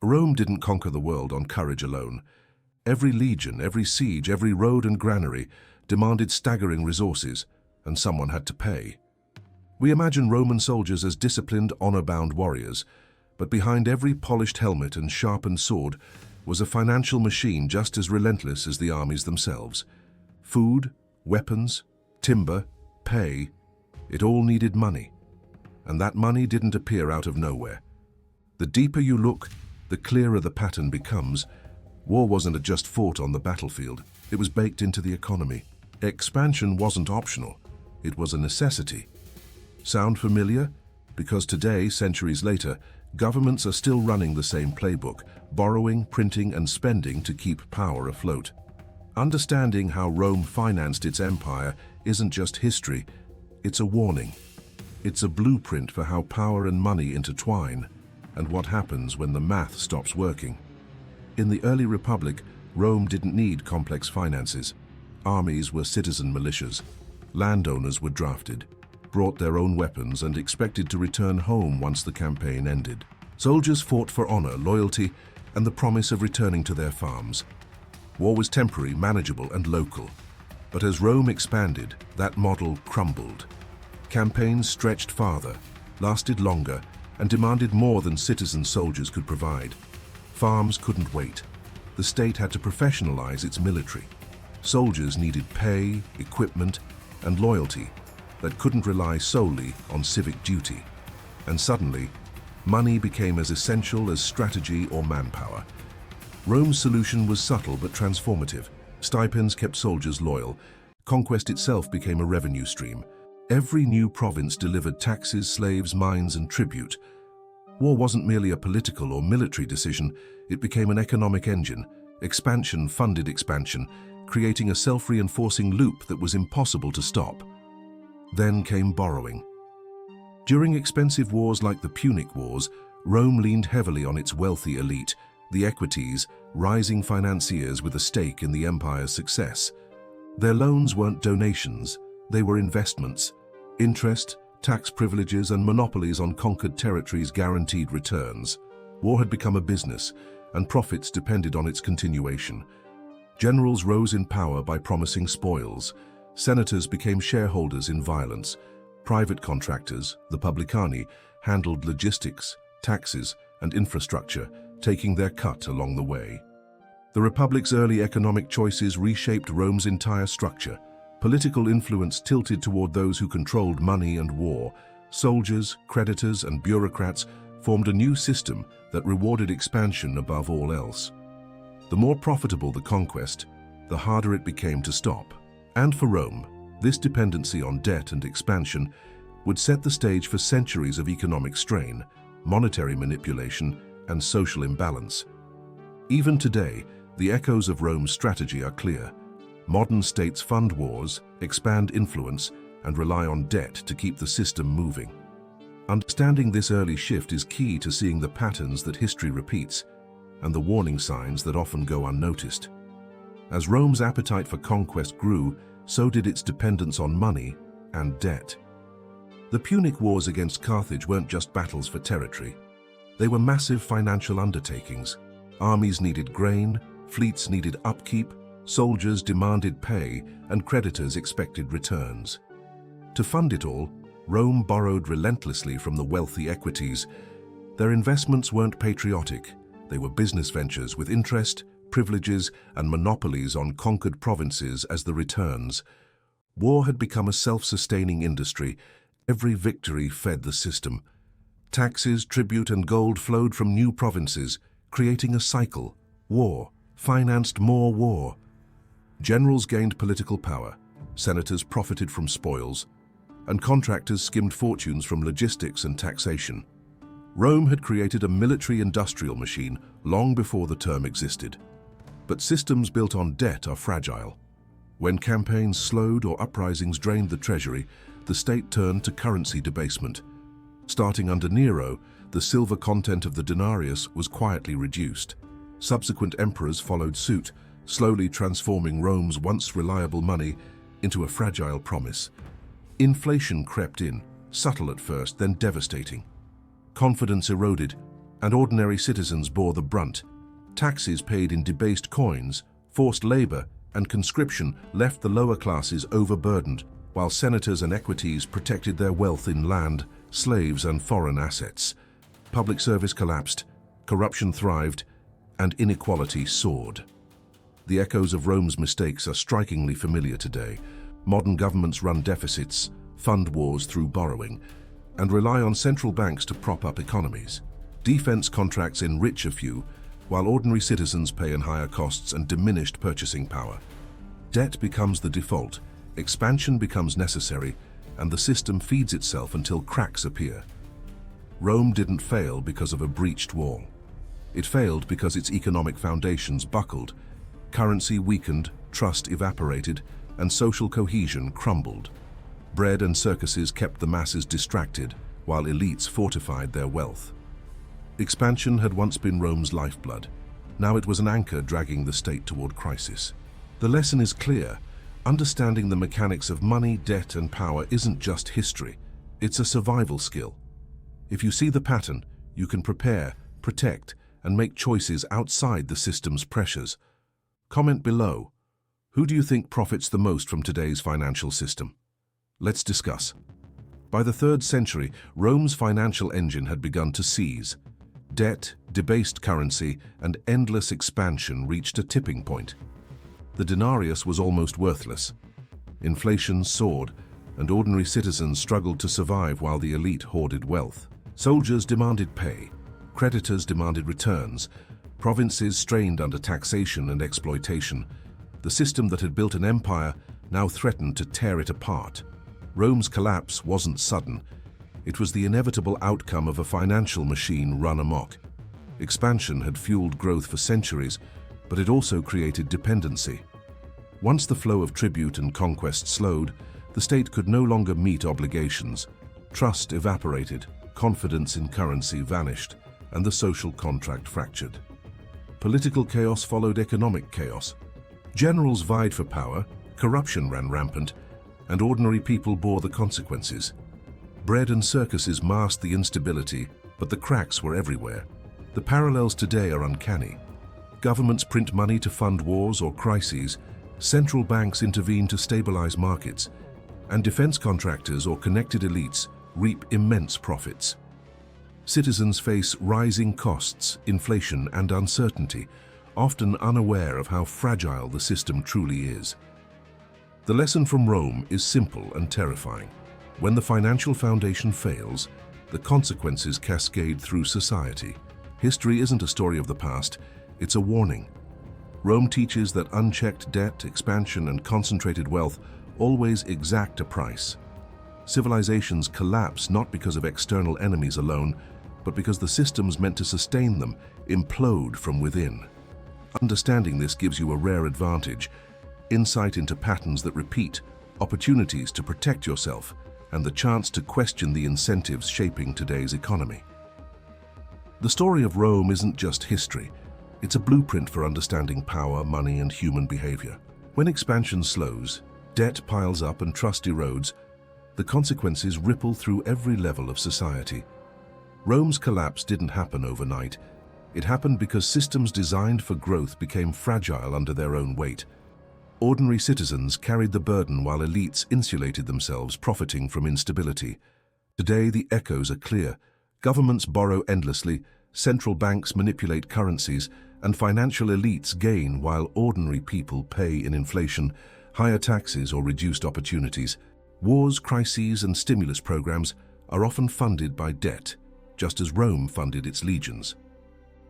Rome didn't conquer the world on courage alone. Every legion, every siege, every road and granary demanded staggering resources, and someone had to pay. We imagine Roman soldiers as disciplined, honor-bound warriors, but behind every polished helmet and sharpened sword was a financial machine just as relentless as the armies themselves. Food, weapons, timber, pay, it all needed money. And that money didn't appear out of nowhere. The deeper you look, the clearer the pattern becomes. War wasn't just fought on the battlefield, it was baked into the economy. Expansion wasn't optional, it was a necessity. Sound familiar? Because today, centuries later, governments are still running the same playbook, borrowing, printing, and spending to keep power afloat. Understanding how Rome financed its empire isn't just history, it's a warning. It's a blueprint for how power and money intertwine, and what happens when the math stops working. In the early Republic, Rome didn't need complex finances. Armies were citizen militias. Landowners were drafted, brought their own weapons, and expected to return home once the campaign ended. Soldiers fought for honor, loyalty, and the promise of returning to their farms. War was temporary, manageable, and local. But as Rome expanded, that model crumbled. Campaigns stretched farther, lasted longer, and demanded more than citizen soldiers could provide. Farms couldn't wait. The state had to professionalize its military. Soldiers needed pay, equipment, and loyalty that couldn't rely solely on civic duty. And suddenly, money became as essential as strategy or manpower. Rome's solution was subtle but transformative. Stipends kept soldiers loyal. Conquest itself became a revenue stream. Every new province delivered taxes, slaves, mines, and tribute. War wasn't merely a political or military decision, it became an economic engine. Expansion funded expansion, creating a self-reinforcing loop that was impossible to stop. Then came borrowing. During expensive wars like the Punic Wars, Rome leaned heavily on its wealthy elite, the equites, rising financiers with a stake in the empire's success. Their loans weren't donations, they were investments. Interest, tax privileges, and monopolies on conquered territories guaranteed returns. War had become a business, and profits depended on its continuation. Generals rose in power by promising spoils. Senators became shareholders in violence. Private contractors, the publicani, handled logistics, taxes, and infrastructure, taking their cut along the way. The Republic's early economic choices reshaped Rome's entire structure. Political influence tilted toward those who controlled money and war. Soldiers, creditors, and bureaucrats formed a new system that rewarded expansion above all else. The more profitable the conquest, the harder it became to stop. And for Rome, this dependency on debt and expansion would set the stage for centuries of economic strain, monetary manipulation, and social imbalance. Even today, the echoes of Rome's strategy are clear. Modern states fund wars, expand influence, and rely on debt to keep the system moving. Understanding this early shift is key to seeing the patterns that history repeats and the warning signs that often go unnoticed. As Rome's appetite for conquest grew, so did its dependence on money and debt. The Punic Wars against Carthage weren't just battles for territory. They were massive financial undertakings. Armies needed grain, fleets needed upkeep, soldiers demanded pay, and creditors expected returns. To fund it all, Rome borrowed relentlessly from the wealthy equites. Their investments weren't patriotic. They were business ventures with interest, privileges, and monopolies on conquered provinces as the returns. War had become a self-sustaining industry. Every victory fed the system. Taxes, tribute, and gold flowed from new provinces, creating a cycle. War financed more war. Generals gained political power, senators profited from spoils, and contractors skimmed fortunes from logistics and taxation. Rome had created a military-industrial machine long before the term existed. But systems built on debt are fragile. When campaigns slowed or uprisings drained the treasury, the state turned to currency debasement. Starting under Nero, the silver content of the denarius was quietly reduced. Subsequent emperors followed suit, slowly transforming Rome's once reliable money into a fragile promise. Inflation crept in, subtle at first, then devastating. Confidence eroded, and ordinary citizens bore the brunt. Taxes paid in debased coins, forced labor, and conscription left the lower classes overburdened, while senators and equities protected their wealth in land, slaves, and foreign assets. Public service collapsed, corruption thrived, and inequality soared. The echoes of Rome's mistakes are strikingly familiar today. Modern governments run deficits, fund wars through borrowing, and rely on central banks to prop up economies. Defense contracts enrich a few, while ordinary citizens pay in higher costs and diminished purchasing power. Debt becomes the default, expansion becomes necessary, and the system feeds itself until cracks appear. Rome didn't fail because of a breached wall. It failed because its economic foundations buckled. Currency weakened, trust evaporated, and social cohesion crumbled. Bread and circuses kept the masses distracted, while elites fortified their wealth. Expansion had once been Rome's lifeblood. Now it was an anchor dragging the state toward crisis. The lesson is clear. Understanding the mechanics of money, debt, and power isn't just history. It's a survival skill. If you see the pattern, you can prepare, protect, and make choices outside the system's pressures. Comment below. Who do you think profits the most from today's financial system? Let's discuss. By the 3rd century, Rome's financial engine had begun to seize. Debt, debased currency, and endless expansion reached a tipping point. The denarius was almost worthless. Inflation soared, and ordinary citizens struggled to survive while the elite hoarded wealth. Soldiers demanded pay, creditors demanded returns, provinces strained under taxation and exploitation. The system that had built an empire now threatened to tear it apart. Rome's collapse wasn't sudden. It was the inevitable outcome of a financial machine run amok. Expansion had fueled growth for centuries, but it also created dependency. Once the flow of tribute and conquest slowed, the state could no longer meet obligations. Trust evaporated, confidence in currency vanished, and the social contract fractured. Political chaos followed economic chaos. Generals vied for power, corruption ran rampant, and ordinary people bore the consequences. Bread and circuses masked the instability, but the cracks were everywhere. The parallels today are uncanny. Governments print money to fund wars or crises, central banks intervene to stabilize markets, and defense contractors or connected elites reap immense profits. Citizens face rising costs, inflation, and uncertainty, often unaware of how fragile the system truly is. The lesson from Rome is simple and terrifying. When the financial foundation fails, the consequences cascade through society. History isn't a story of the past, it's a warning. Rome teaches that unchecked debt, expansion, and concentrated wealth always exact a price. Civilizations collapse not because of external enemies alone, but because the systems meant to sustain them implode from within. Understanding this gives you a rare advantage: insight into patterns that repeat, opportunities to protect yourself, and the chance to question the incentives shaping today's economy. The story of Rome isn't just history. It's a blueprint for understanding power, money, and human behavior. When expansion slows, debt piles up, and trust erodes, the consequences ripple through every level of society. Rome's collapse didn't happen overnight. It happened because systems designed for growth became fragile under their own weight. Ordinary citizens carried the burden while elites insulated themselves, profiting from instability. Today, the echoes are clear. Governments borrow endlessly, central banks manipulate currencies, and financial elites gain while ordinary people pay in inflation, higher taxes, or reduced opportunities. Wars, crises, and stimulus programs are often funded by debt, just as Rome funded its legions.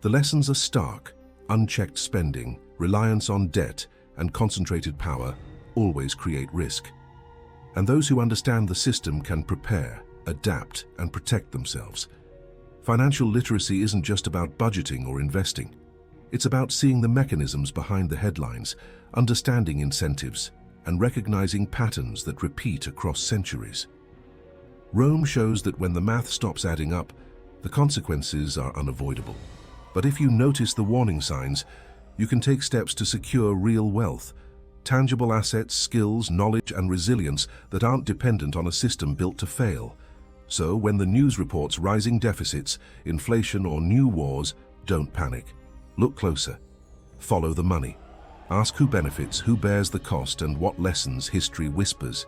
The lessons are stark. Unchecked spending, reliance on debt, and concentrated power always create risk. And those who understand the system can prepare, adapt, and protect themselves. Financial literacy isn't just about budgeting or investing. It's about seeing the mechanisms behind the headlines, understanding incentives, and recognizing patterns that repeat across centuries. Rome shows that when the math stops adding up, the consequences are unavoidable. But if you notice the warning signs, you can take steps to secure real wealth, tangible assets, skills, knowledge, and resilience that aren't dependent on a system built to fail. So when the news reports rising deficits, inflation or new wars, don't panic. Look closer. Follow the money. Ask who benefits, who bears the cost, and what lessons history whispers.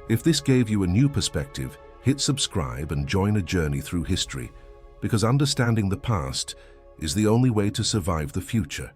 If this gave you a new perspective, hit subscribe and join a journey through history, because understanding the past is the only way to survive the future.